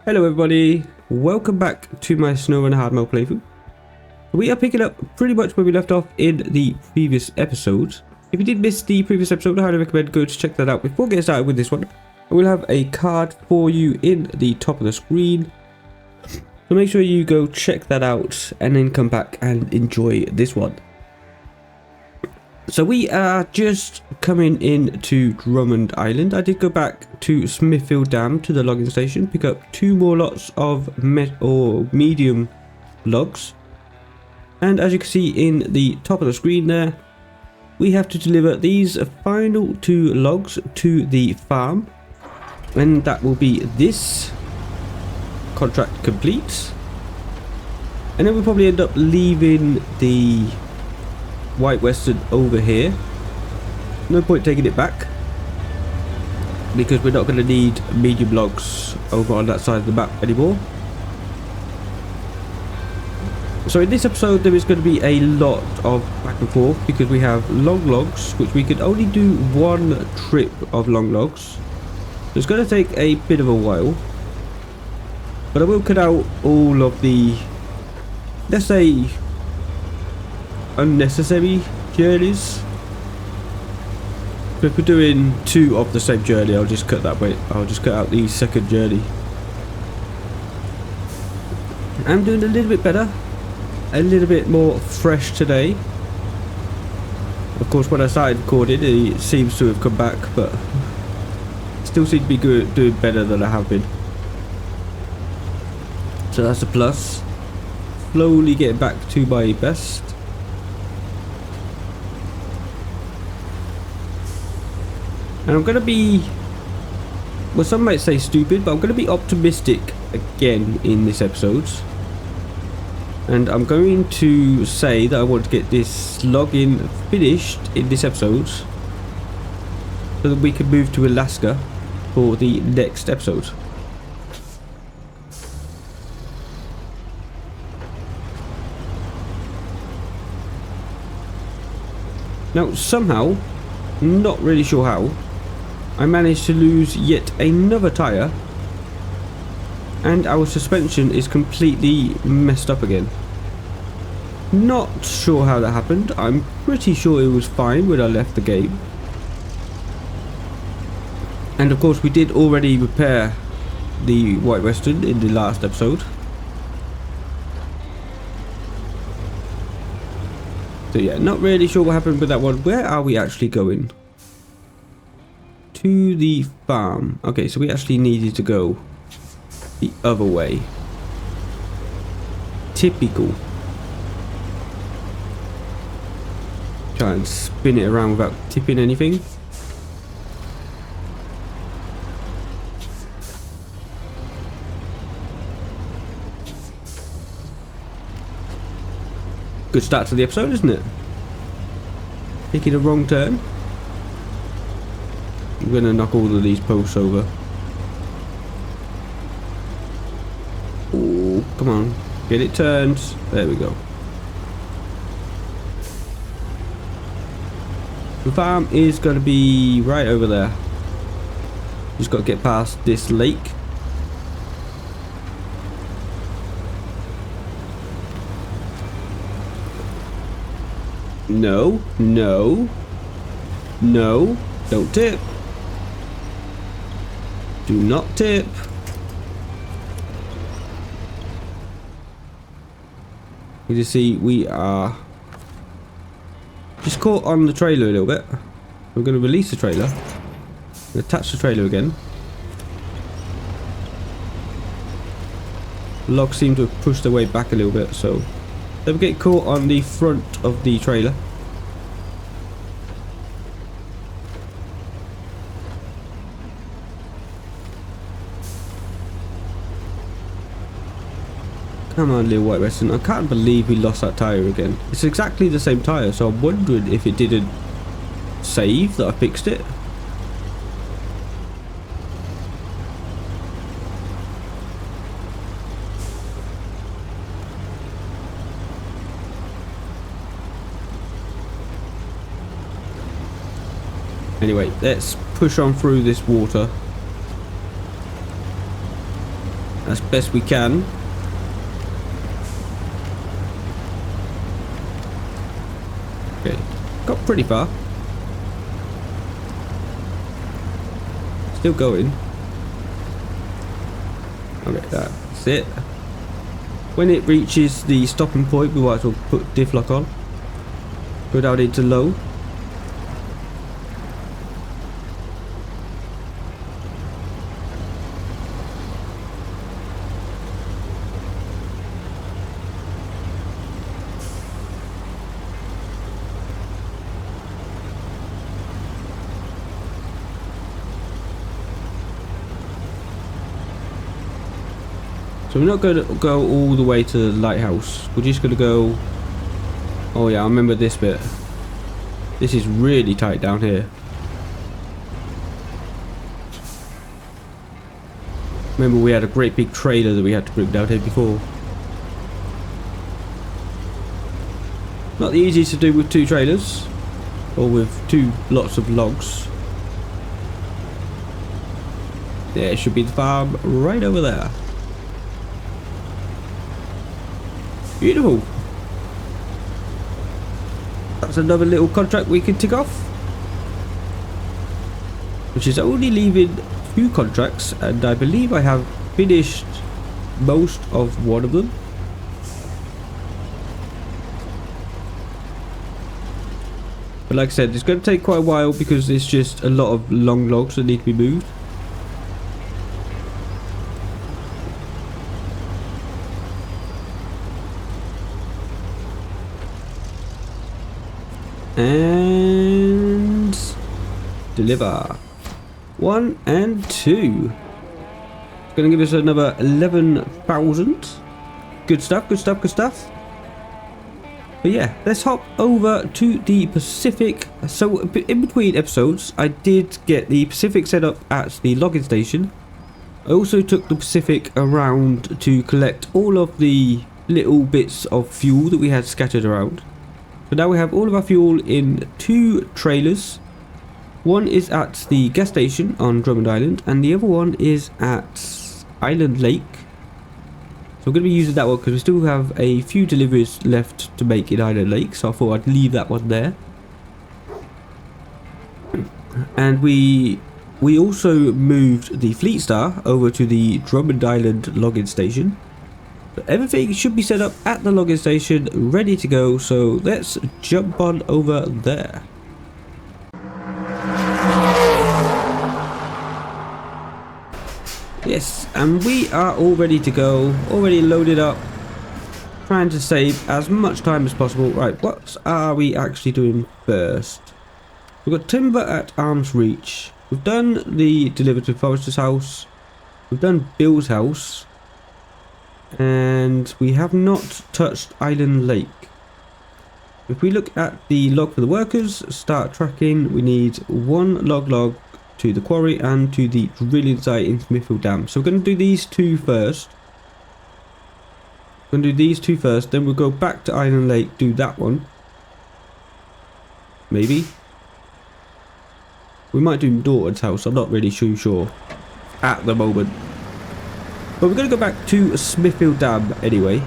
Hello everybody, welcome back to my Snowrunner hard mode playthrough. We are picking up pretty much where we left off in the previous episode. If you did miss the previous episode, I highly recommend go to check that out before getting started with this one. We'll have a card for you in the top of the screen. So make sure you go check that out and then come back and enjoy this one. So we are just coming into Drummond Island. I did go back to Smithfield Dam to the logging station, pick up 2 more lots of medium logs. And as you can see in the top of the screen there, we have to deliver these final 2 logs to the farm. And that will be this contract complete. And then we'll probably end up leaving the White Western over here. No point taking it back because we're not going to need medium logs over on that side of the map anymore. So in this episode there is going to be a lot of back and forth because we have long logs which we can only do 1 trip of long logs. So it's going to take a bit of a while, but I will cut out all of the, let's say, unnecessary journeys. If we're doing 2 of the same journey, I'll just cut that way. I'll just cut out the second journey. I'm doing a little bit better, a little bit more fresh today. Of course, when I started recording, it seems to have come back, but still seem to be good, doing better than I have been. So that's a plus. Slowly getting back to my best. And I'm going to be, well, some might say stupid, but I'm going to be optimistic again in this episode. And I'm going to say that I want to get this login finished in this episode so that we can move to Alaska for the next episode. Now, somehow, not really sure how, I managed to lose yet another tyre and our suspension is completely messed up again. Not sure how that happened. I'm pretty sure it was fine when I left the game. And of course we did already repair the White Western in the last episode. So yeah, not really sure what happened with that one. Where are we actually going? To the farm. Okay, so we actually needed to go the other way. Typical. Try and spin it around without tipping anything. Good start to the episode, isn't it? Taking a wrong turn. I'm gonna knock all of these posts over. Oh, come on. Get it turned. There we go. The farm is gonna be right over there. Just gotta get past this lake. No, no, no, don't tip. Do not tip. You can see we are just caught on the trailer a little bit. We're going to release the trailer. Attach the trailer again. The logs seem to have pushed their way back a little bit, so they will get caught on the front of the trailer. Come on, little White Western. I can't believe we lost that tyre again. It's exactly the same tyre, so I'm wondering if it didn't save that I fixed it. Anyway, let's push on through this water. as best we can. Okay, got pretty far. Still going. Okay, that's it. When it reaches the stopping point, we might as well put diff lock on. Go down into low. So we're not going to go all the way to the lighthouse. We're just going to go... Oh yeah, I remember this bit. This is really tight down here. Remember we had a great big trailer that we had to bring down here before. Not the easiest to do with 2 trailers. Or with 2 lots of logs. There should be the farm right over there. Beautiful. That's another little contract we can tick off. Which is only leaving 2 contracts, and I believe I have finished most of one of them. But like I said, it's going to take quite a while because it's just a lot of long logs that need to be moved. And deliver 1 and 2. It's going to give us another 11,000. Good stuff, good stuff, good stuff. But yeah, let's hop over to the Pacific. So in between episodes, I did get the Pacific set up at the logging station. I also took the Pacific around to collect all of the little bits of fuel that we had scattered around. So now we have all of our fuel in 2 trailers. One is at the gas station on Drummond Island, and the other one is at Island Lake. So we're going to be using that one because we still have a few deliveries left to make in Island Lake, so I thought I'd leave that one there. And we also moved the Fleet Star over to the Drummond Island logging station. Everything should be set up at the logging station, ready to go, so let's jump on over there. Yes, and we are all ready to go, already loaded up, trying to save as much time as possible. Right, what are we actually doing first? We've got timber at arm's reach. We've done the deliver to Forester's house. We've done Bill's house. And we have not touched Island Lake. If we look at the log for the workers, start tracking, we need 1 log to the quarry and to the drilling site in Smithfield Dam. So we're going to do these 2 first. We're going to do these 2 first, then we'll go back to Island Lake, do that one. Maybe. We might do Daughter's house, I'm not really too sure at the moment. But we're going to go back to Smithfield Dam anyway.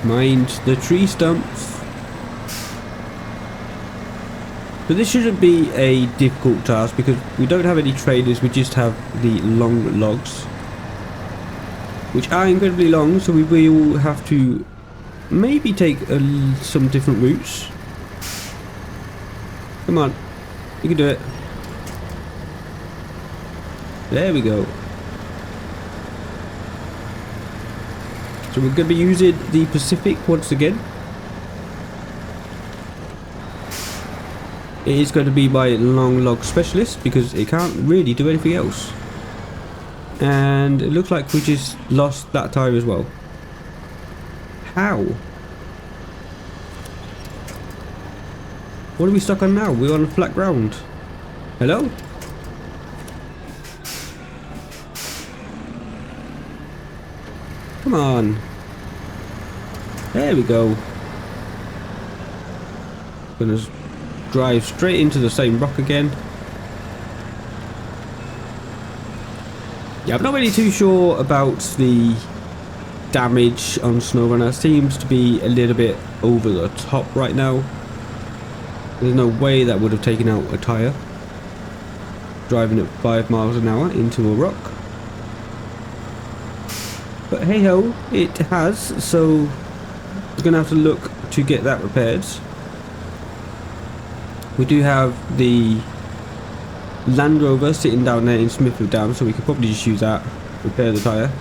Mind the tree stumps. But this shouldn't be a difficult task because we don't have any trailers, we just have the long logs. Which are incredibly long, so we will have to maybe take some different routes. Come on, you can do it. There we go. So we're going to be using the Pacific once again. It is going to be my long log specialist because it can't really do anything else. And it looks like we just lost that tire as well. How? What are we stuck on now? We're on flat ground. Hello? Come on. There we go. Gonna drive straight into the same rock again. Yeah, I'm not really too sure about the damage on Snowrunner. Seems to be a little bit over the top right now. There's no way that would have taken out a tyre. Driving at 5 miles an hour into a rock. But hey ho, it has, so we're going to have to look to get that repaired. We do have the Land Rover sitting down there in Smithfield Dam, so we could probably just use that, repair the tyre.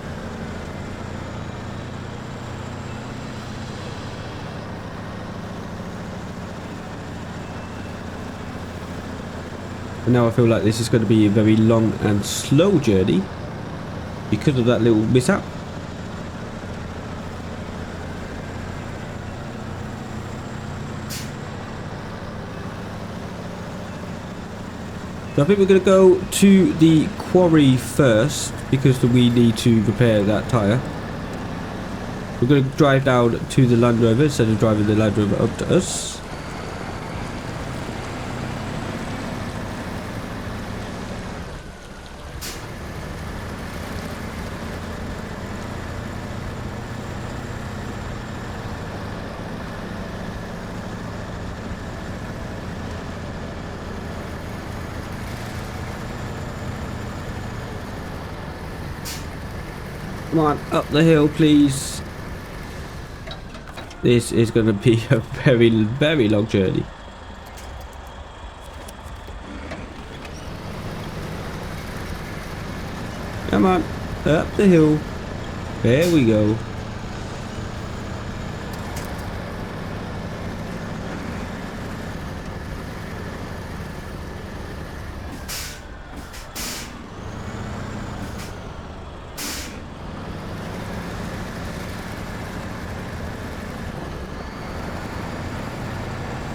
And now I feel like this is going to be a very long and slow journey because of that little mishap. So I think we're going to go to the quarry first because we need to repair that tyre. We're going to drive down to the Land Rover instead of driving the Land Rover up to us. Come on, up the hill, please. This is going to be a very, very long journey. Come on, up the hill. There we go.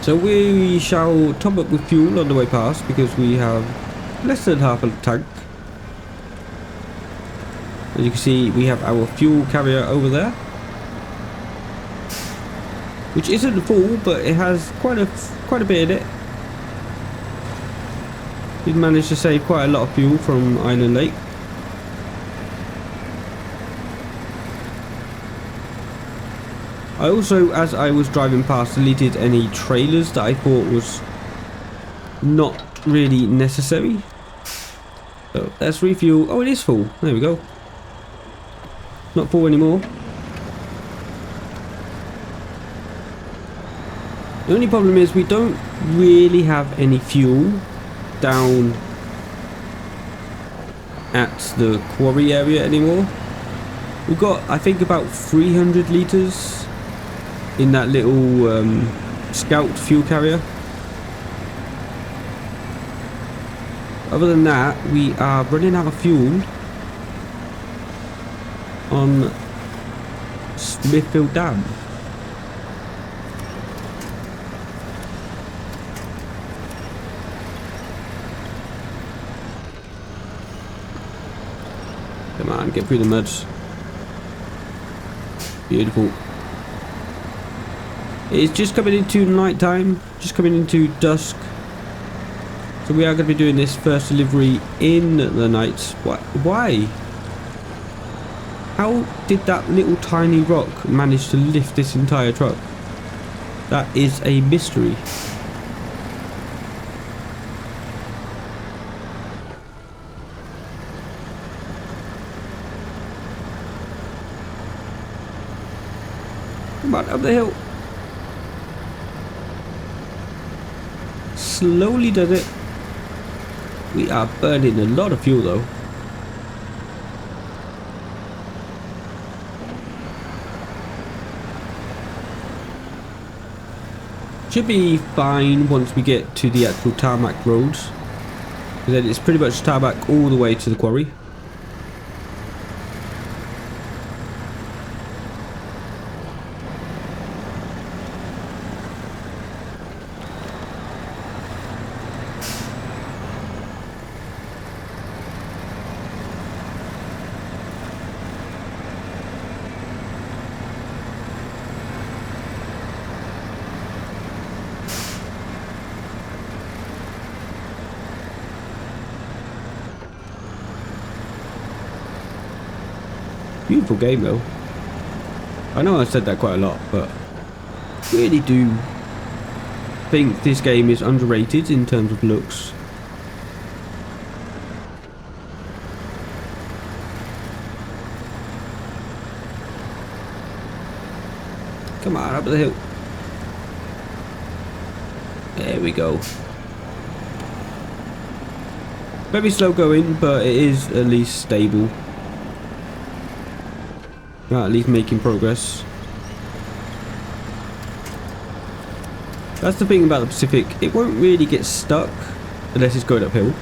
So we shall top up with fuel on the way past because we have less than half a tank. As you can see, we have our fuel carrier over there, which isn't full, but it has quite a bit in it. We've managed to save quite a lot of fuel from Island Lake. I also, as I was driving past, deleted any trailers that I thought was not really necessary. So let's refuel. Oh, it is full. There we go. Not full anymore. The only problem is we don't really have any fuel down at the quarry area anymore. We've got, I think, about 300 litres in that little scout fuel carrier. Other than that, we are running out of fuel on Smithfield Dam. Come on, get through the mud. Beautiful. It's just coming into night time, just coming into dusk. So we are going to be doing this first delivery in the night. Why? How did that little tiny rock manage to lift this entire truck? That is a mystery. Come on, up the hill. Slowly does it. We are burning a lot of fuel though. Should be fine once we get to the actual tarmac roads. Then it's pretty much tarmac all the way to the quarry. Beautiful game though. I know I said that quite a lot, but really do think this game is underrated in terms of looks. Come on, up the hill. There we go. Very slow going, but it is at least stable. Well, at least making progress. That's the thing about the Pacific. It won't really get stuck unless it's going uphill.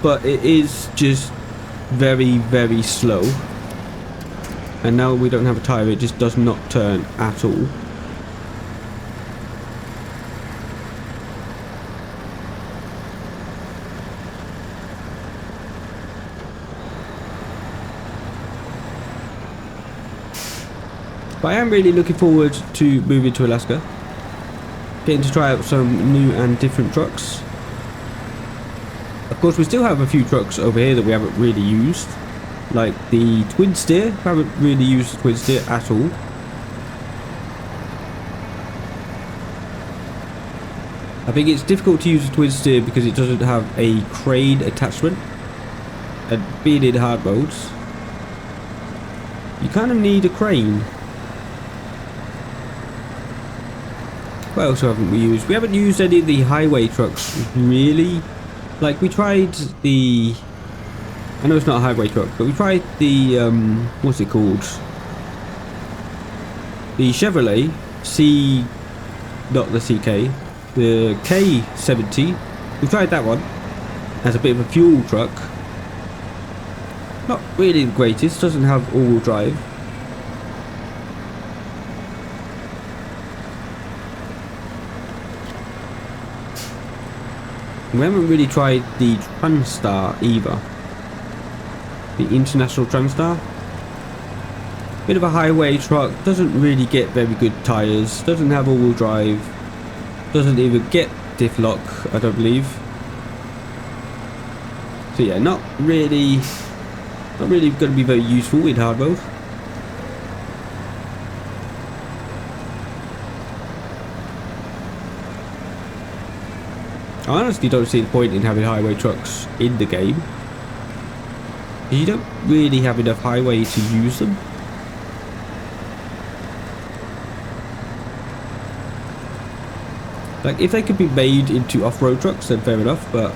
But it is just very, very slow. And now we don't have a tyre, it just does not turn at all. But I am really looking forward to moving to Alaska. Getting to try out some new and different trucks. Of course, we still have a few trucks over here that we haven't really used. Like the twin steer. I haven't really used the twin steer at all. I think it's difficult to use a twin steer because it doesn't have a crane attachment. And being in hard modes, you kind of need a crane. What else haven't we used? We haven't used any of the highway trucks, really. Like, we tried the... I know it's not a highway truck, but we tried the, what's it called? The Chevrolet C... not the CK. The K70. We tried that one as a bit of a fuel truck. Not really the greatest, doesn't have all-wheel drive. We haven't really tried the Transtar either. The International Transtar. Bit of a highway truck, doesn't really get very good tyres, doesn't have all-wheel drive, doesn't even get diff lock, I don't believe. So yeah, not really going to be very useful in hard mode. I honestly don't see the point in having highway trucks in the game. You don't really have enough highway to use them. Like, if they could be made into off-road trucks, then fair enough, but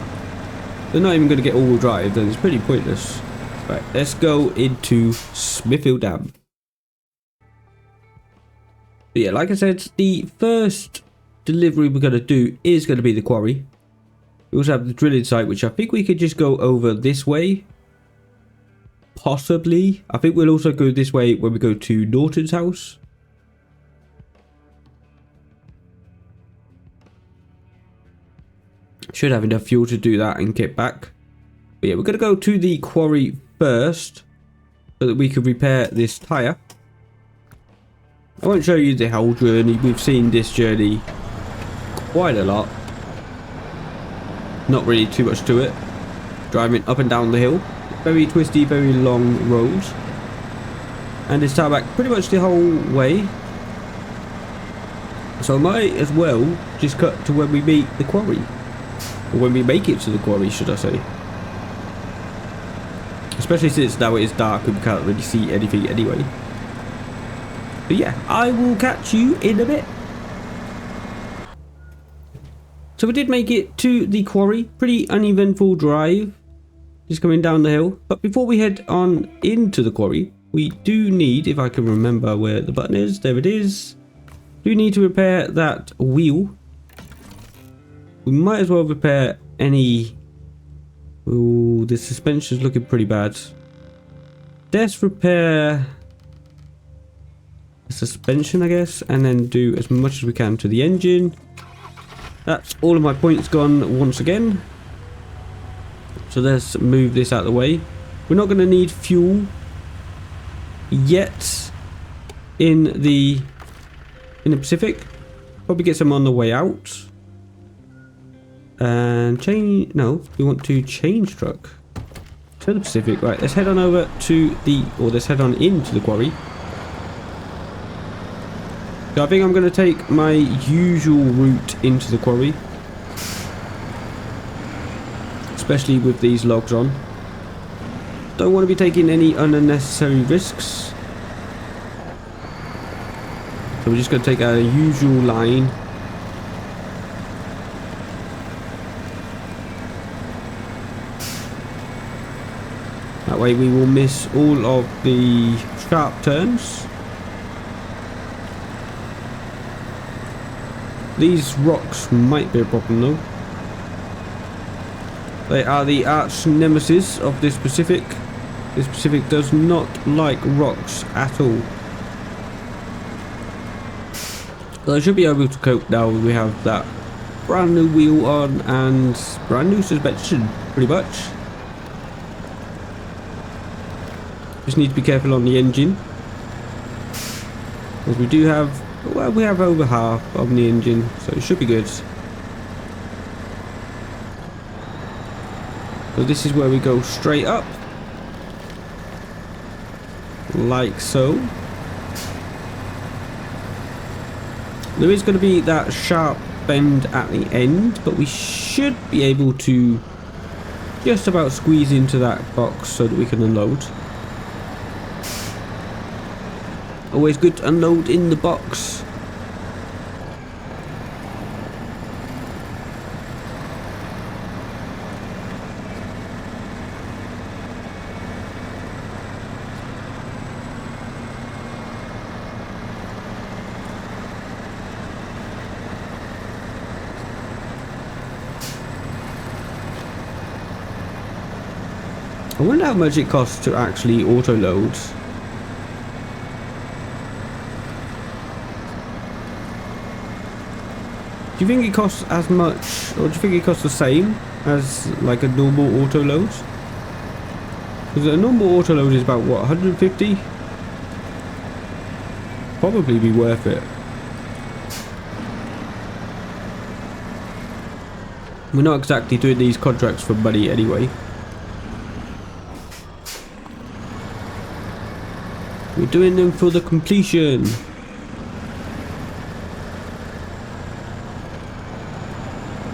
they're not even going to get all-wheel drive, then it's pretty pointless. Right, let's go into Smithfield Dam. But yeah, like I said, the first delivery we're going to do is going to be the quarry. We also have the drilling site, which I think we could just go over this way. Possibly. I think we'll also go this way when we go to Norton's house. Should have enough fuel to do that and get back. But yeah, we're going to go to the quarry first so that we can repair this tyre. I won't show you the whole journey. We've seen this journey quite a lot. Not really too much to it. Driving up and down the hill. Very twisty, very long roads. And it's tarmac pretty much the whole way. So I might as well just cut to when we meet the quarry. Or when we make it to the quarry, should I say. Especially since now it is dark and we can't really see anything anyway. But yeah, I will catch you in a bit. So we did make it to the quarry. Pretty uneventful drive. Just coming down the hill. But before we head on into the quarry, we do need, if I can remember where the button is, there it is. Do need to repair that wheel. We might as well repair any... Ooh, the suspension's looking pretty bad. Let's repair the suspension, I guess, and then do as much as we can to the engine. That's all of my points gone once again. So let's move this out of the way. We're not going to need fuel yet in the Pacific. Probably get some on the way out. And change... No, we want to change truck. to the Pacific. Right, let's head on over to the, or let's head on into the quarry. So I think I'm going to take my usual route into the quarry, especially with these logs on. Don't want to be taking any unnecessary risks. So we're just going to take our usual line. That way we will miss all of the sharp turns. These rocks might be a problem though. They are the arch nemesis of this Pacific. This Pacific does not like rocks at all. But I should be able to cope now. We have that brand new wheel on and brand new suspension, pretty much. Just need to be careful on the engine, as we do have, well, we have over half of the engine, so it should be good. So this is where we go straight up, like so. There is going to be that sharp bend at the end, but we should be able to just about squeeze into that box so that we can unload. Always good to unload in the box. I wonder how much it costs to actually auto load. Do you think it costs as much, or do you think it costs the same as like a normal auto load? Because a normal auto load is about what, 150? Probably be worth it. We're not exactly doing these contracts for money anyway. We're doing them for the completion.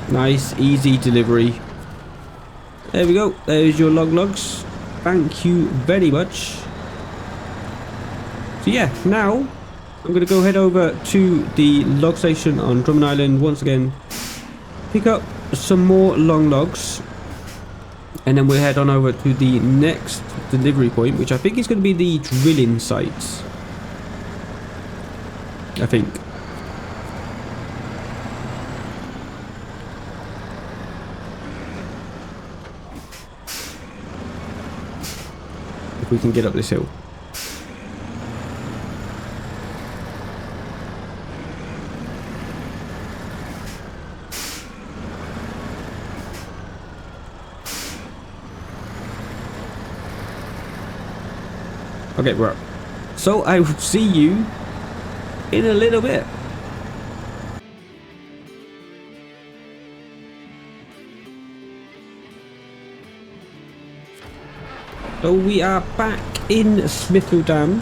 Nice, easy delivery. There we go. There's your logs. Thank you very much. So yeah, now I'm going to go head over to the log station on Drummond Island once again. Pick up some more long logs. And then we'll head on over to the next delivery point, which I think is going to be the drilling sites. I think. If we can get up this hill. Okay, we're up. So I will see you in a little bit. So we are back in Smithfield Dam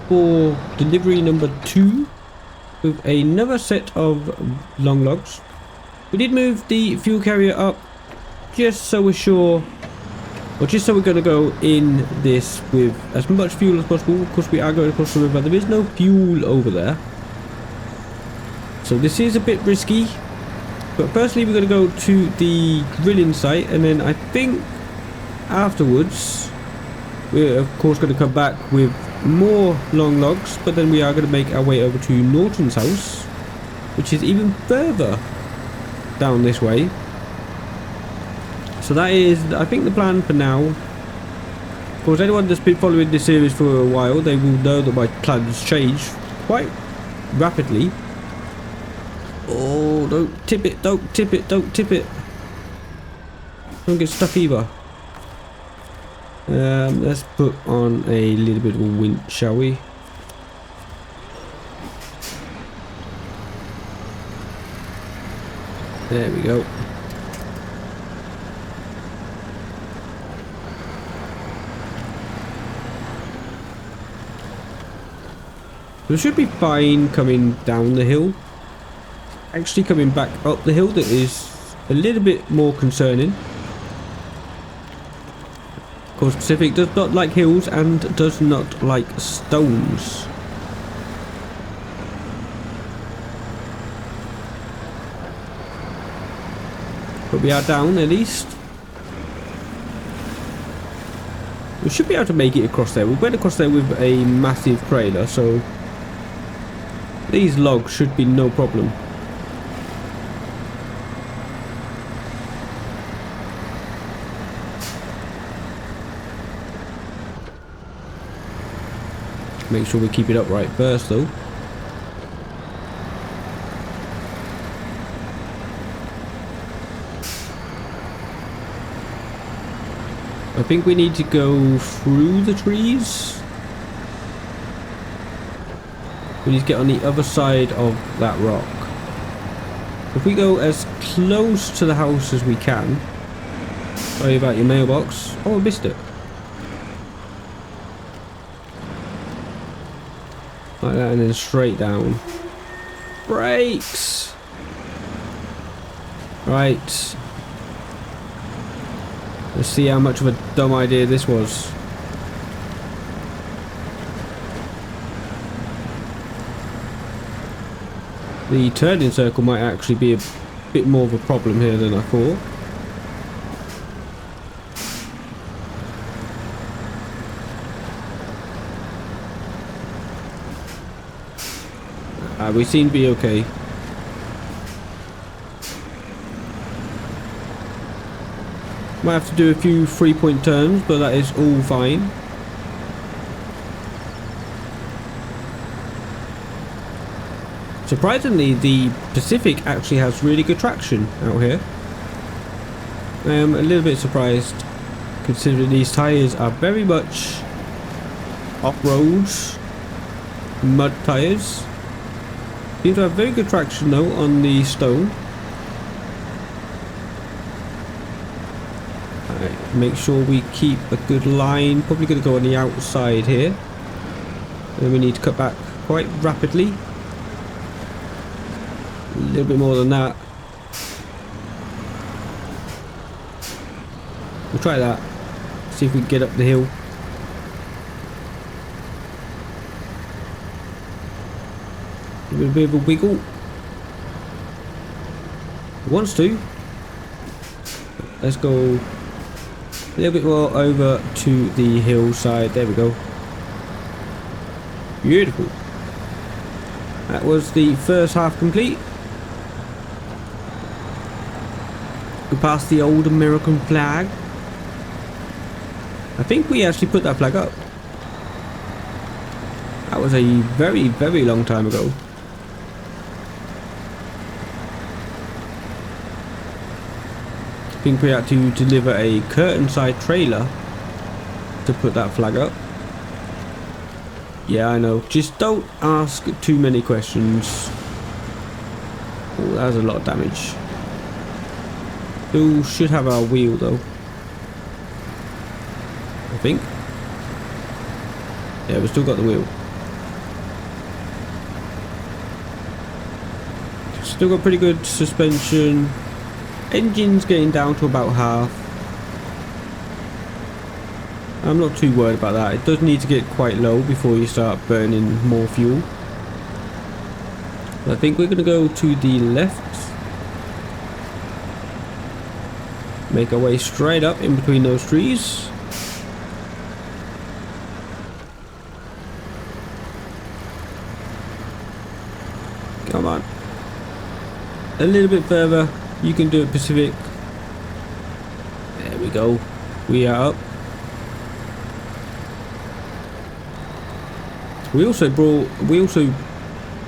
for delivery number 2 with another set of long logs. We did move the fuel carrier up just so we're sure, or just so we're going to go in this with as much fuel as possible, because we are going across the river. There is no fuel over there, so this is a bit risky. But firstly we're going to go to the drilling site, and then I think afterwards we're of course going to come back with more long logs, but then we are going to make our way over to Norton's house, which is even further down this way. So that is, I think, the plan for now. Of course, anyone that's been following this series for a while, they will know that my plans change quite rapidly. Oh, don't tip it, don't tip it, don't tip it. Don't get stuck either. Let's put on a little bit of a winch, shall we? There we go. We should be fine coming down the hill. Actually coming back up the hill, that is a little bit more concerning. Of course, Pacific does not like hills and does not like stones. But we are down at least. We should be able to make it across there. We went across there with a massive trailer, so these logs should be no problem. Make sure we keep it upright first though. I think we need to go through the trees. We need to get on the other side of that rock. If we go as close to the house as we can. Sorry about your mailbox. Oh, I missed it. Like that, and then straight down. Brakes! Right. Let's see how much of a dumb idea this was. The turning circle might actually be a bit more of a problem here than I thought. We seem to be okay. Might have to do a few 3-point turns, but that is all fine. Surprisingly, the Pacific actually has really good traction out here. I am a little bit surprised, considering these tyres are very much off-road mud tyres. Seem to have very good traction though on the stone. Alright, make sure we keep a good line. Probably going to go on the outside here. And we need to cut back quite rapidly. A little bit more than that. We'll try that. See if we can get up the hill. Give it a bit of a wiggle. Wants to. Let's go a little bit more over to the hillside. There we go. Beautiful. That was the first half complete. We passed the old American flag. I think we actually put that flag up. That was a very, very long time ago. I think we had to deliver a curtain side trailer to put that flag up. Yeah, I know. Just don't ask too many questions. Oh, that was a lot of damage. Still should have our wheel though. I think. Yeah, we've still got the wheel. Still got pretty good suspension. Engine's getting down to about half. I'm not too worried about that. It does need to get quite low before you start burning more fuel. I think we're going to go to the left. Make our way straight up in between those trees. Come on. A little bit further. You can do it, Pacific. There we go. We are up. We also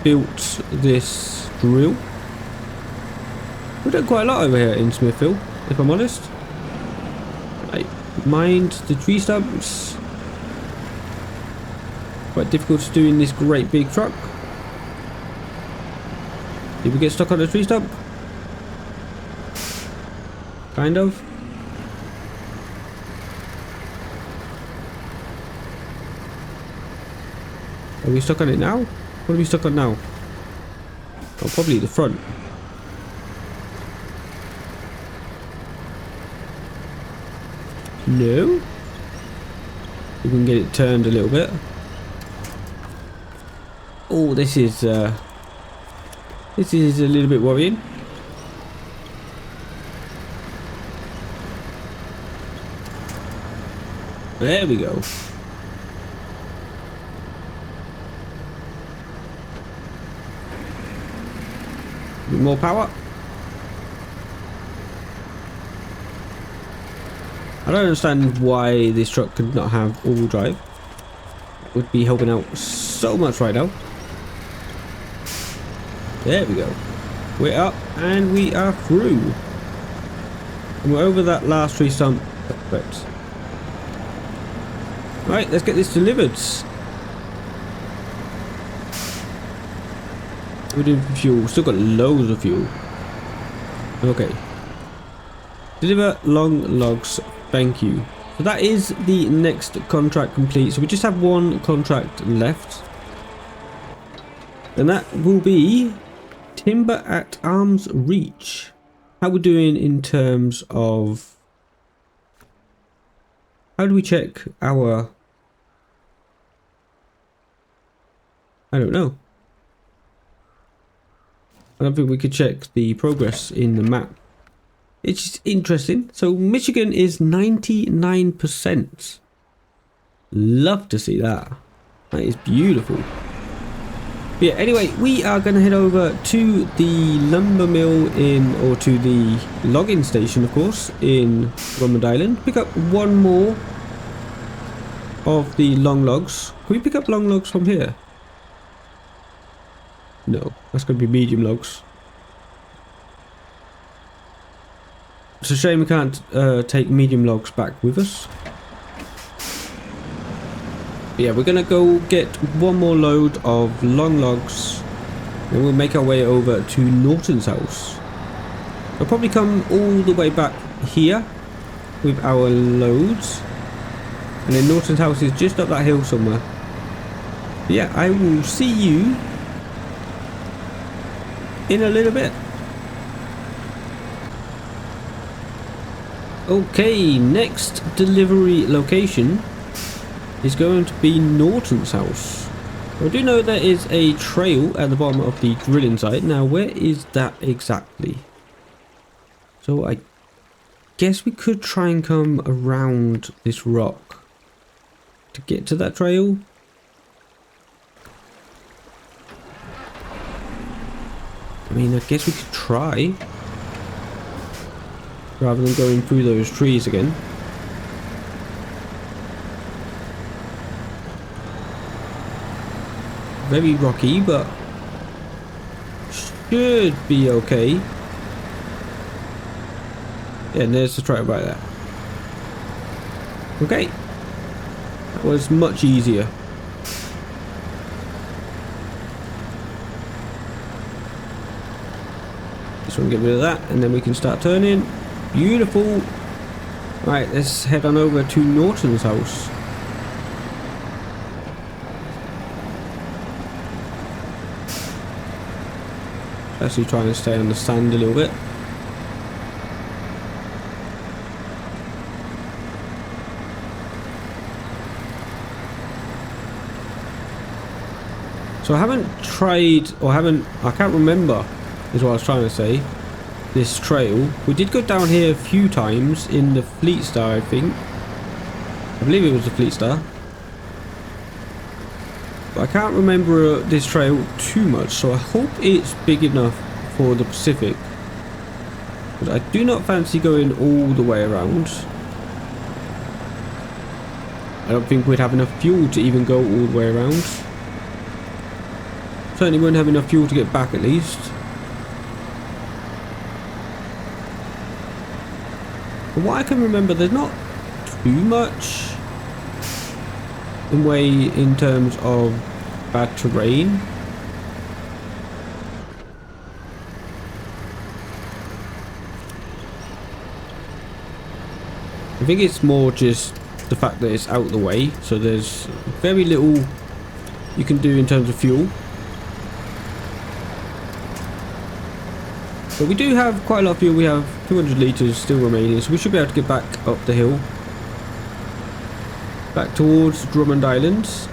built this drill. We've done quite a lot over here in Smithville, if I'm honest. I mind the tree stumps. Quite difficult to do in this great big truck. Did we get stuck on a tree stump? Kind of. Are we stuck on it now? What are we stuck on now? Oh, probably the front. No? We can get it turned a little bit. Oh, this is a little bit worrying. There we go. A bit more power. I don't understand why this truck could not have all-wheel drive. It would be helping out so much right now. There we go. We're up and we are through. And we're over that last tree stump. Perfect. Right, let's get this delivered. We're doing fuel. Still got loads of fuel. Okay. Deliver long logs. Thank you. So that is the next contract complete. So we just have one contract left. And that will be timber at arm's reach. How we're doing in terms of... How do we check our... I don't know. I don't think we could check the progress in the map. It's just interesting. So Michigan is 99%. Love to see that. That is beautiful. But yeah, anyway, we are going to head over to the lumber mill or to the logging station, of course, in Drummond Island. Pick up one more of the long logs. Can we pick up long logs from here? No, that's going to be medium logs. It's a shame we can't take medium logs back with us. But yeah, we're going to go get one more load of long logs. And we'll make our way over to Norton's house. We'll probably come all the way back here with our loads. And then Norton's house is just up that hill somewhere. But yeah, I will see you in a little bit. Okay, next delivery location is going to be Norton's house. I do know there is a trail at the bottom of the drilling site. Now, where is that exactly? So I guess we could try and come around this rock to get to that trail. I mean, I guess we could try. Rather than going through those trees again. Very rocky, but should be okay. Yeah, and there's the trail right there. Okay. That was much easier. Just want to get rid of that, and then we can start turning. Beautiful. Right, let's head on over to Norton's house. Actually trying to stay on the sand a little bit. So I haven't tried, or I can't remember, is what I was trying to say. This trail. We did go down here a few times in the Fleet Star, I think. I believe it was the Fleet Star. But I can't remember this trail too much, so I hope it's big enough for the Pacific. But I do not fancy going all the way around. I don't think we'd have enough fuel to even go all the way around. Certainly wouldn't have enough fuel to get back at least. From what I can remember, there's not too much in terms of bad terrain. I think it's more just the fact that it's out of the way, so there's very little you can do in terms of fuel. But we do have quite a lot of fuel. We have 200 litres still remaining, so we should be able to get back up the hill. Back towards Drummond Islands.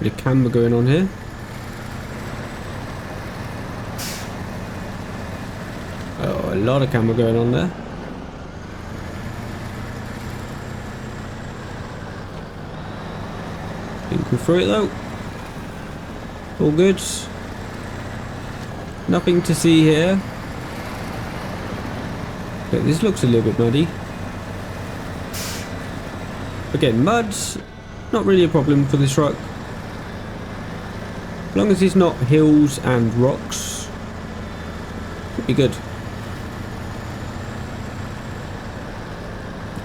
Bit of camber going on here. Oh, a lot of camber going on there. Think we're through it though. All good. Nothing to see here. Okay, this looks a little bit muddy. Again, mud's not really a problem for this truck. As long as it's not hills and rocks, should be good.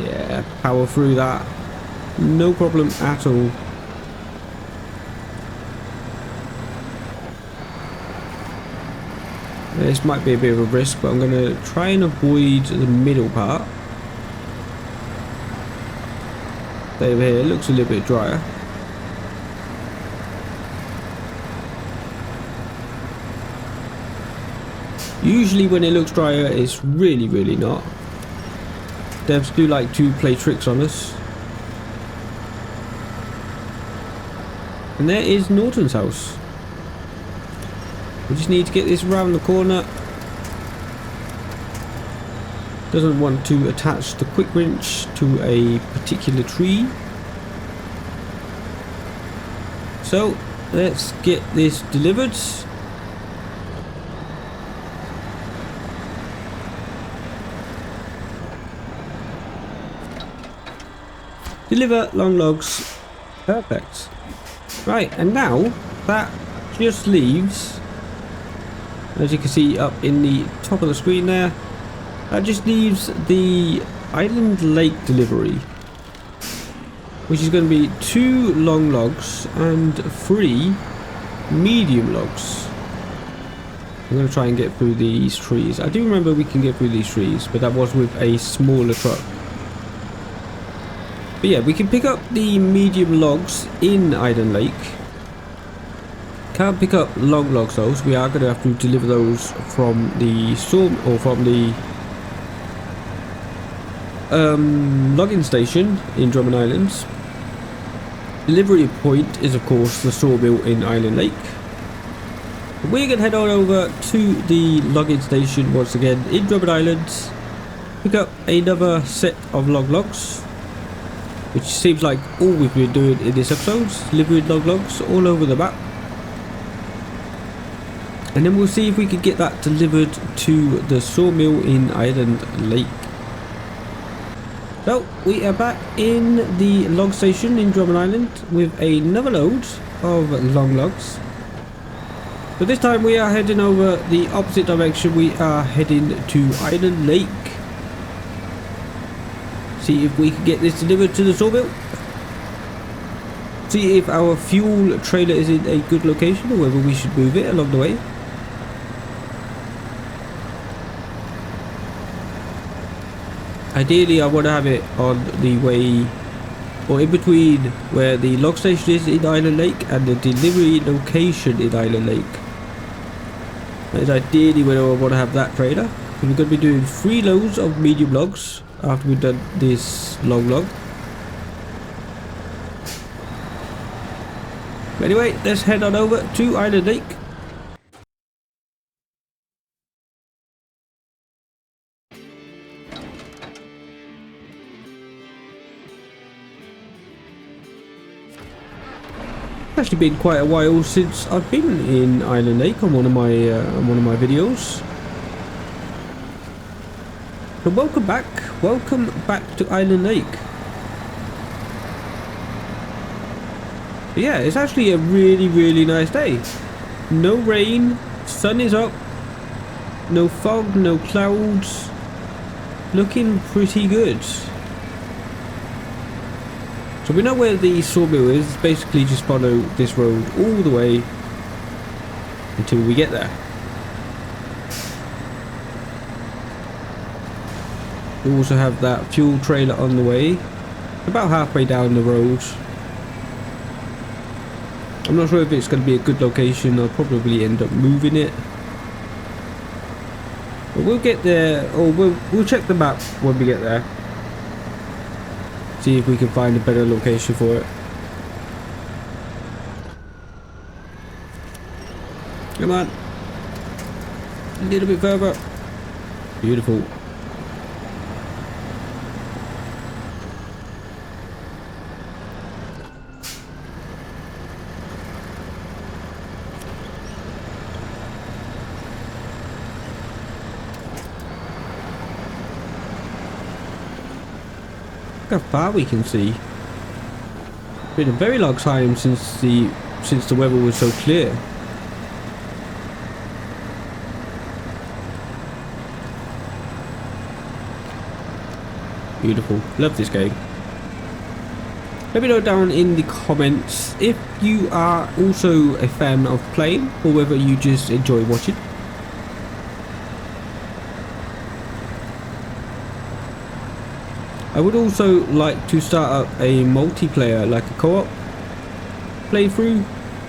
Yeah, power through that. No problem at all. This might be a bit of a risk, but I'm going to try and avoid the middle part. Over here, it looks a little bit drier. Usually when it looks drier, it's really not. Devs do like to play tricks on us. And there is Norton's house. We just need to get this around the corner. Doesn't want to attach the quick winch to a particular tree. So let's get this delivered. Deliver long logs. Perfect. Right, and now that just leaves, as you can see up in the top of the screen there, that just leaves the Island Lake delivery, which is going to be 2 long logs and 3 medium logs. I'm going to try and get through these trees. I do remember we can get through these trees, but that was with a smaller truck. But yeah, we can pick up the medium logs in Island Lake. Can't pick up long logs though, so we are going to have to deliver those from the sawmill, or from the logging station in Drummond Islands. Delivery point is of course the sawmill in Island Lake. We're going to head on over to the logging station once again in Drummond Islands, pick up another set of long logs, which seems like all we've been doing in this episode, delivering long logs all over the map. And then we'll see if we can get that delivered to the sawmill in Island Lake. So we are back in the log station in Drummond Island with another load of long logs. But this time we are heading over the opposite direction. We are heading to Island Lake. See if we can get this delivered to the sawmill. See if our fuel trailer is in a good location, or whether we should move it along the way. Ideally I want to have it on the way, or in between where the log station is in Island Lake and the delivery location in Island Lake. That is ideally where I want to have that trailer. We're going to be doing 3 loads of medium logs after we've done this long log. Anyway, let's head on over to Island Lake. It's actually been quite a while since I've been in Island Lake on one of my videos. So welcome back to Island Lake. But yeah, it's actually a really nice day. No rain, sun is up, no fog, no clouds, looking pretty good. So we know where the sawmill is. Basically just follow this road all the way until we get there. We also have that fuel trailer on the way, about halfway down the road. I'm not sure if it's going to be a good location. I'll probably end up moving it. But we'll get there, or we'll check the map when we get there. See if we can find a better location for it. Come on. A little bit further. Beautiful. Look how far we can see. It's been a very long time since the weather was so clear. Beautiful. Love this game. Let me know down in the comments if you are also a fan of playing or whether you just enjoy watching. I would also like to start up a multiplayer, like a co-op playthrough,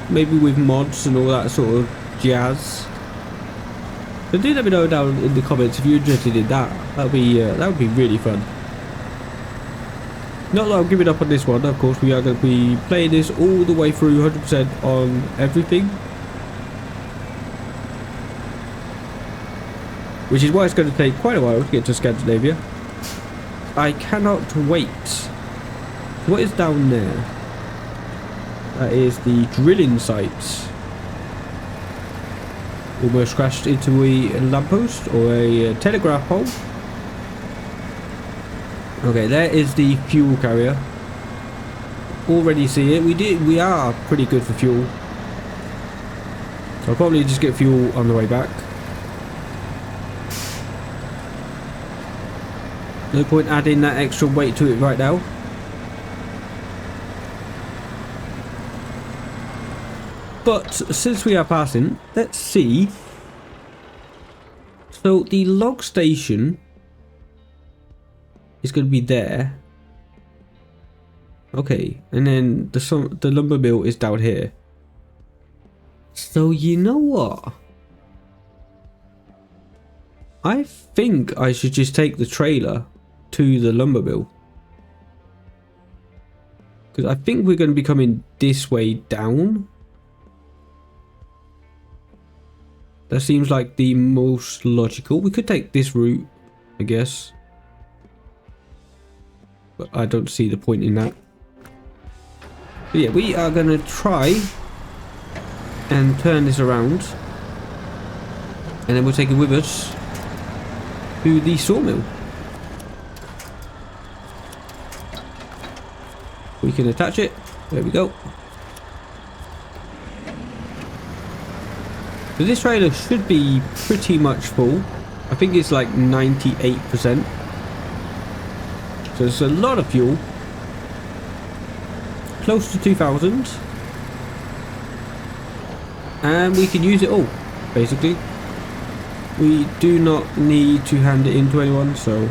maybe with mods and all that sort of jazz. So do let me know down in the comments if you're interested in that. That would be really fun. Not that I'm giving up on this one, of course. We are going to be playing this all the way through, 100% on everything, which is why it's going to take quite a while to get to Scandinavia. I cannot wait. What is down there? That is the drilling site. Almost crashed into a lamppost or a telegraph pole. Okay, there is the fuel carrier. Already see it. We are pretty good for fuel. So I'll probably just get fuel on the way back. No point adding that extra weight to it right now. But since we are passing, let's see. So the log station is going to be there. Okay, and then the lumber mill is down here. So you know what? I think I should just take the trailer to the lumber mill, because I think we're going to be coming this way down. That seems like the most logical. We could take this route, I guess, but I don't see the point in that. But yeah, we are going to try and turn this around, and then we'll take it with us to the sawmill. We can attach it. There we go. So this trailer should be pretty much full. I think it's like 98%. So it's a lot of fuel. Close to 2,000. And we can use it all, basically. We do not need to hand it in to anyone, so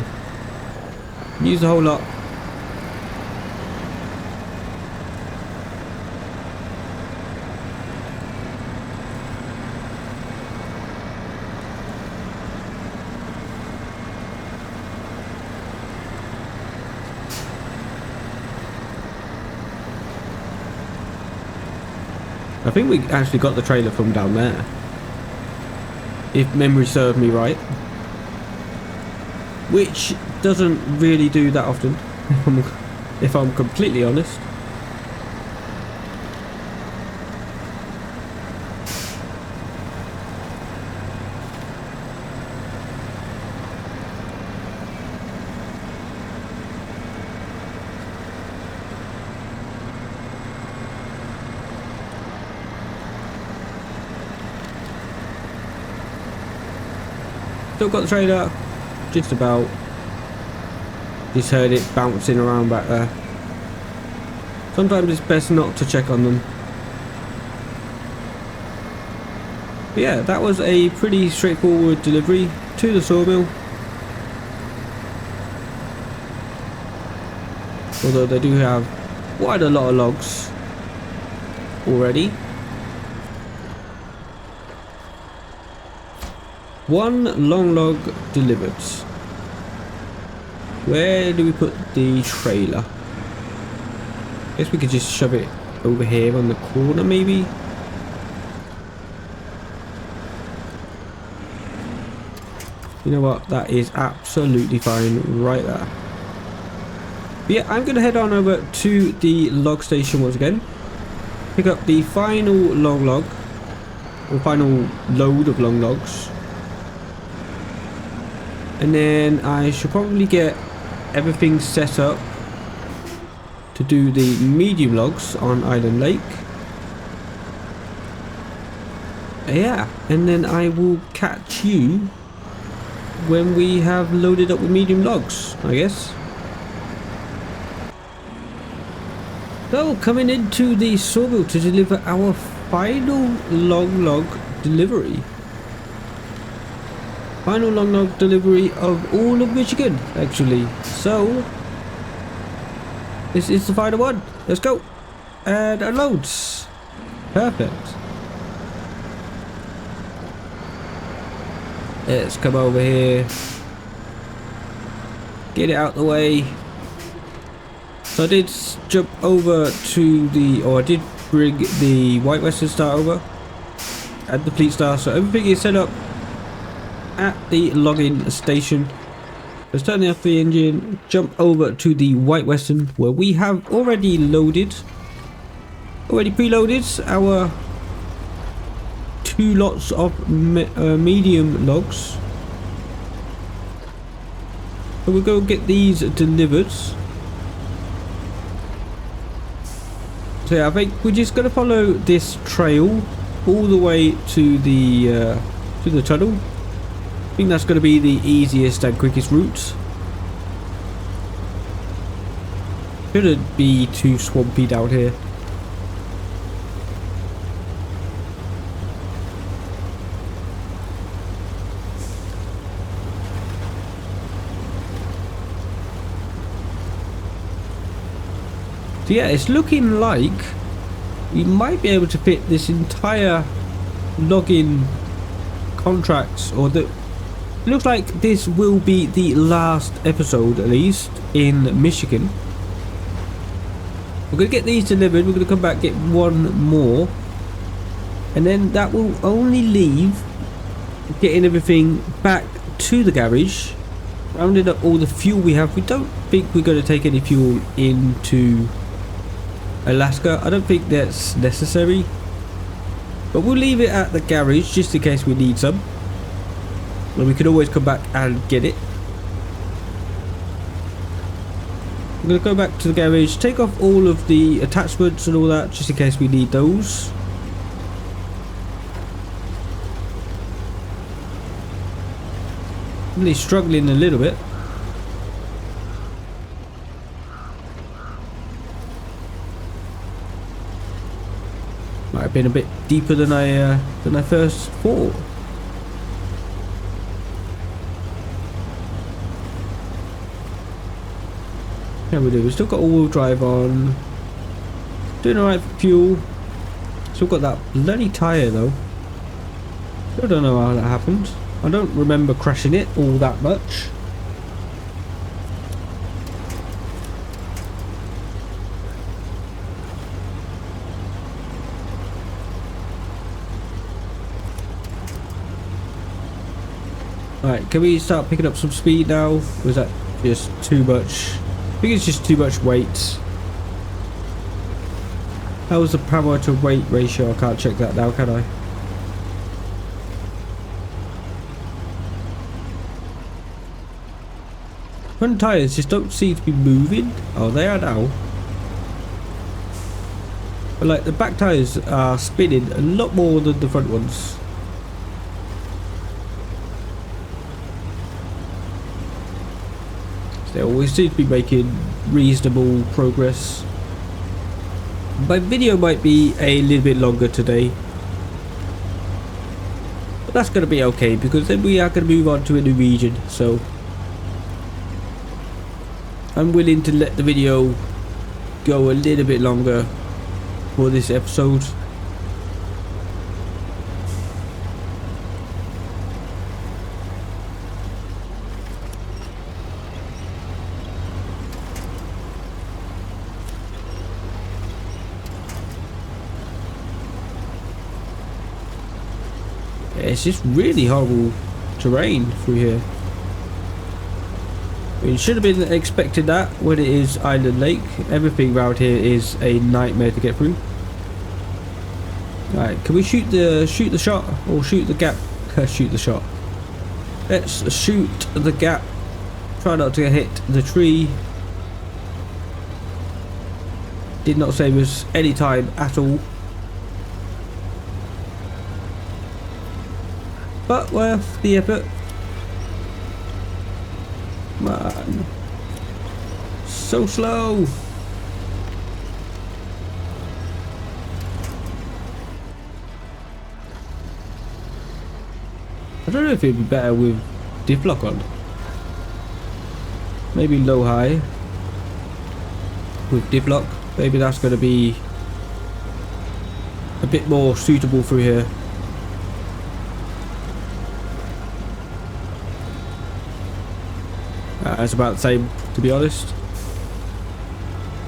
use the whole lot. I think we actually got the trailer from down there, if memory served me right, which doesn't really do that often, if I'm completely honest. Still got the trailer, just about. Just heard it bouncing around back there. Sometimes it's best not to check on them. But yeah, that was a pretty straightforward delivery to the sawmill. Although they do have quite a lot of logs. already. One long log delivered. Where do we put the trailer? Guess we could just shove it over here on the corner maybe. You know what, that is absolutely fine right there. But yeah, I'm gonna head on over to the log station once again, pick up the final long log, or final load of long logs, and then I should probably get everything set up to do the medium logs on Island Lake. Yeah, and then I will catch you when we have loaded up with medium logs, I guess. So, coming into the sawmill to deliver our final long log delivery. Final long log delivery of all of Michigan, actually. So, this is the final one. Let's go. And unloads. Perfect. Let's come over here. Get it out the way. So I did jump over to the, or I did bring the White Western Star over and the Fleet Star, so everything is set up at the login station. Let's turn off the engine, jump over to the White Western where we have already preloaded our 2 lots of medium logs. So we'll go get these delivered. So yeah, I think we're just going to follow this trail all the way to the tunnel. I think that's going to be the easiest and quickest route. Shouldn't be too swampy down here. So yeah, it's looking like we might be able to fit this entire login contracts, or the, it looks like this will be the last episode, at least in Michigan. We're gonna get these delivered, we're gonna come back, get one more, and then that will only leave getting everything back to the garage, rounding up all the fuel we have. We don't think we're going to take any fuel into Alaska. I don't think that's necessary, but we'll leave it at the garage just in case we need some, and we can always come back and get it. I'm going to go back to the garage, take off all of the attachments and all that just in case we need those. Really struggling a little bit. Might have been a bit deeper than I first thought. How we do? We've still got all-wheel drive on. Doing alright for fuel. Still got that bloody tyre though. Still don't know how that happened. I don't remember crashing it all that much. Alright, can we start picking up some speed now? Or is that just too much? I think it's just too much weight. How's the power to weight ratio? I can't check that now, can I? Front tyres just don't seem to be moving. Oh, they are now. But like the back tyres are spinning a lot more than the front ones. They always seem to be making reasonable progress. My video might be a little bit longer today, but that's going to be okay because then we are going to move on to a new region, so I'm willing to let the video go a little bit longer for this episode. it's just really horrible terrain through here. We should have been expecting that when it is Island Lake. Everything around here is a nightmare to get through. Alright, can we shoot the shot or shoot the gap? Shoot the shot. Let's shoot the gap. Try not to hit the tree. Did not save us any time at all. But worth the effort. Man. So slow. I don't know if it'd be better with diff lock on. Maybe low high with diff lock. Maybe that's going to be a bit more suitable through here. That's about the same, to be honest.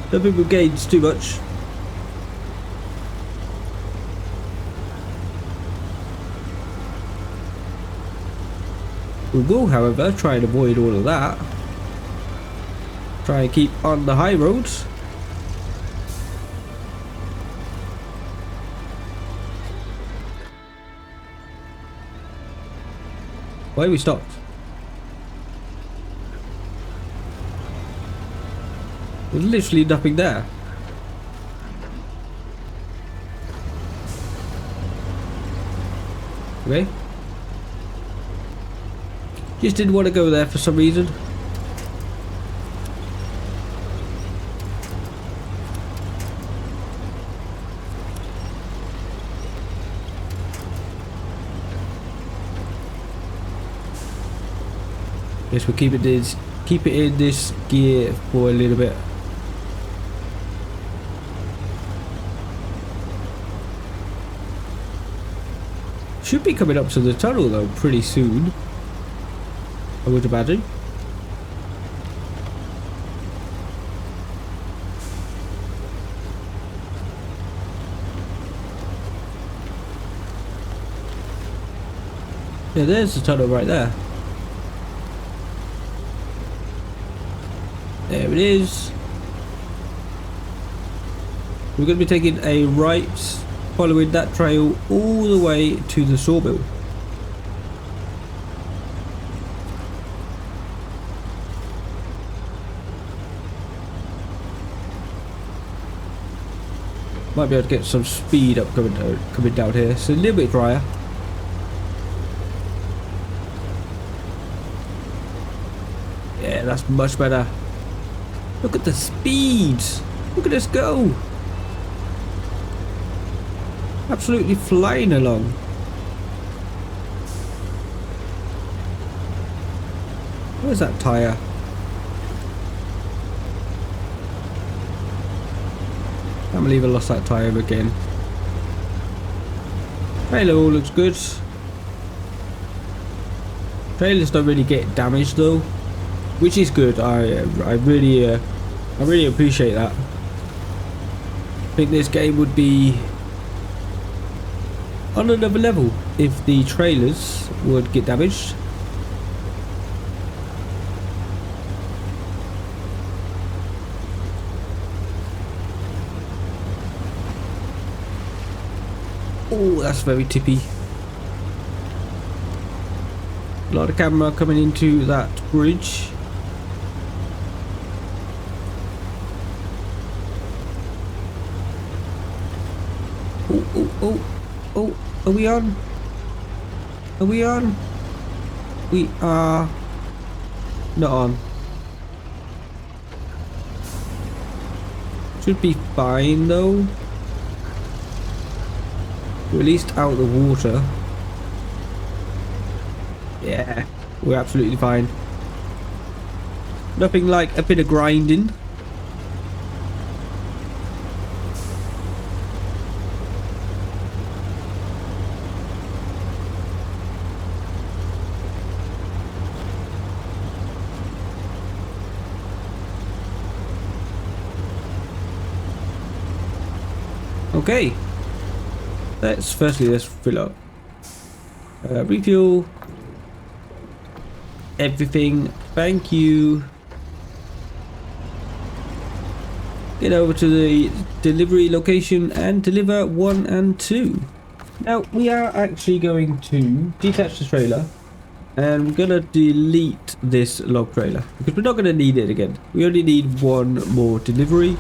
Don't think we've gained too much. We will, however, try and avoid all of that. Try and keep on the high roads. Why we stopped? There's literally nothing there. Okay. Just didn't want to go there for some reason. Yes, we'll keep it in this gear for a little bit. Should be coming up to the tunnel though pretty soon, I would imagine. Yeah, there's the tunnel right there. There it is. We're going to be taking a right, following that trail all the way to the sawmill. Might be able to get some speed up coming down here. It's a little bit drier. Yeah, that's much better. Look at the speeds. Look at us go. Absolutely flying along. Where's that tyre? Can't believe I lost that tyre again. Trailer all looks good. Trailers don't really get damaged though, which is good. I really appreciate that. I think this game would be on another level if the trailers would get damaged. Oh, that's very tippy. A lot of camera coming into that bridge. Oh, are we on? Are we on? We are not on. Should be fine though. We're at least out of the water. Yeah, we're absolutely fine. Nothing like a bit of grinding. Okay. Let's fill up. Refuel. Everything. Thank you. Get over to the delivery location and deliver 1 and 2. Now we are actually going to detach the trailer and we're gonna delete this log trailer because we're not gonna need it again. We only need one more delivery,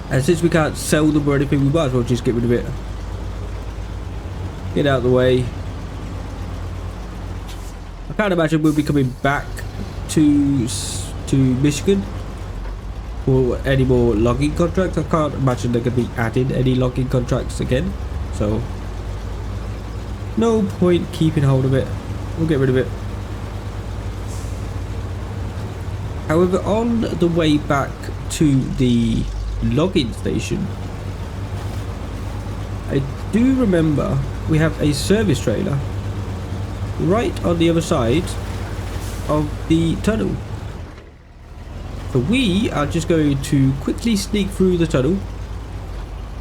and since we can't sell them or anything, we might as well just get rid of it. Get out of the way. I can't imagine we'll be coming back to Michigan for any more logging contracts. I can't imagine they're going to be adding any logging contracts again, so no point keeping hold of it. We'll get rid of it. However, on the way back to the logging station, I do remember we have a service trailer right on the other side of the tunnel. So we are just going to quickly sneak through the tunnel,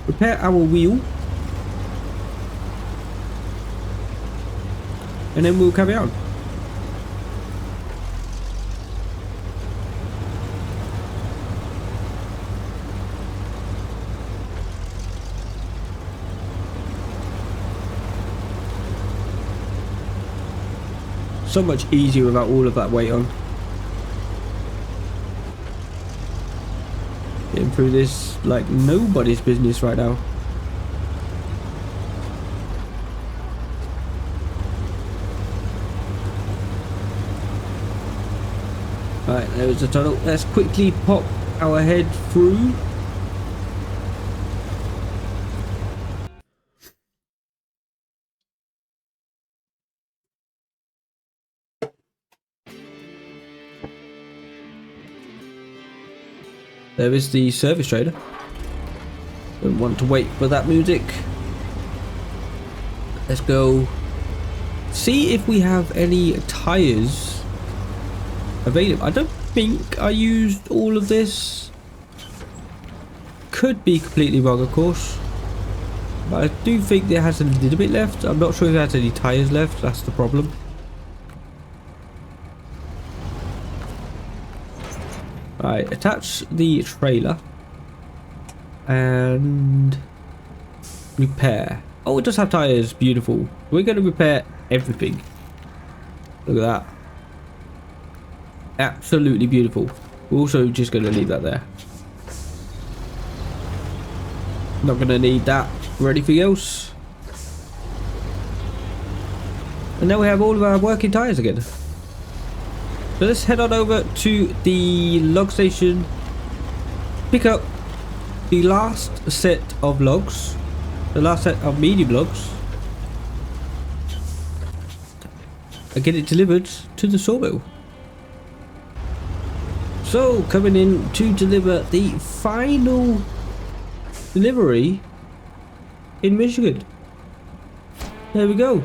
repair our wheel, and then we'll carry on. So much easier without all of that weight on. Getting through this like nobody's business right now. Right, there's the tunnel. Let's quickly pop our head through. There is the service trader. Don't want to wait for that music. Let's go see if we have any tires available. I don't think I used all of this. Could be completely wrong, of course, but I do think there has a little bit left. I'm not sure if it has any tires left. That's the problem. Right, attach the trailer and repair. Oh, it does have tires. Beautiful. We're going to repair everything. Look at that. Absolutely beautiful. We're also just going to leave that there. Not going to need that for anything else. And now we have all of our working tires again. So let's head on over to the log station, pick up the last set of logs, the last set of medium logs, and get it delivered to the sawmill. So coming in to deliver the final delivery in Michigan. There we go.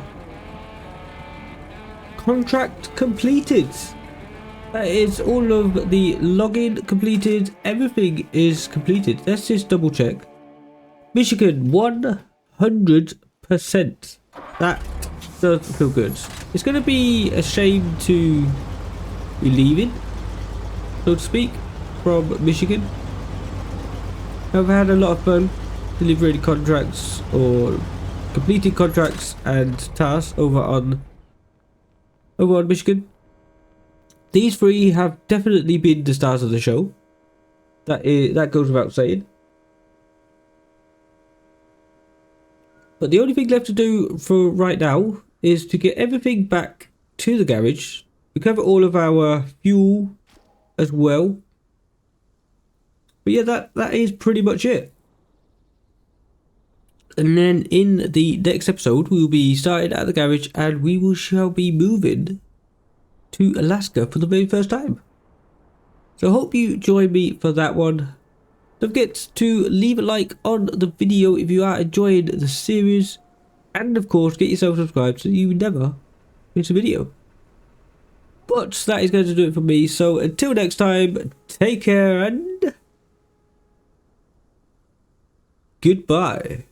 Contract completed. That is all of the login completed. Everything is completed. Let's just double check. Michigan 100%. That does feel good. It's going to be a shame to be leaving, so to speak, from Michigan. I've had a lot of fun delivering contracts or completing contracts and tasks over on Michigan. These three have definitely been the stars of the show. That goes without saying. But the only thing left to do for right now is to get everything back to the garage. We cover all of our fuel as well. But yeah, that is pretty much it. And then in the next episode, we will be starting at the garage and shall be moving to Alaska for the very first time. So I hope you join me for that one. Don't forget to leave a like on the video if you are enjoying the series, and of course get yourself subscribed so you never miss a video. But that is going to do it for me, so until next time, take care and goodbye.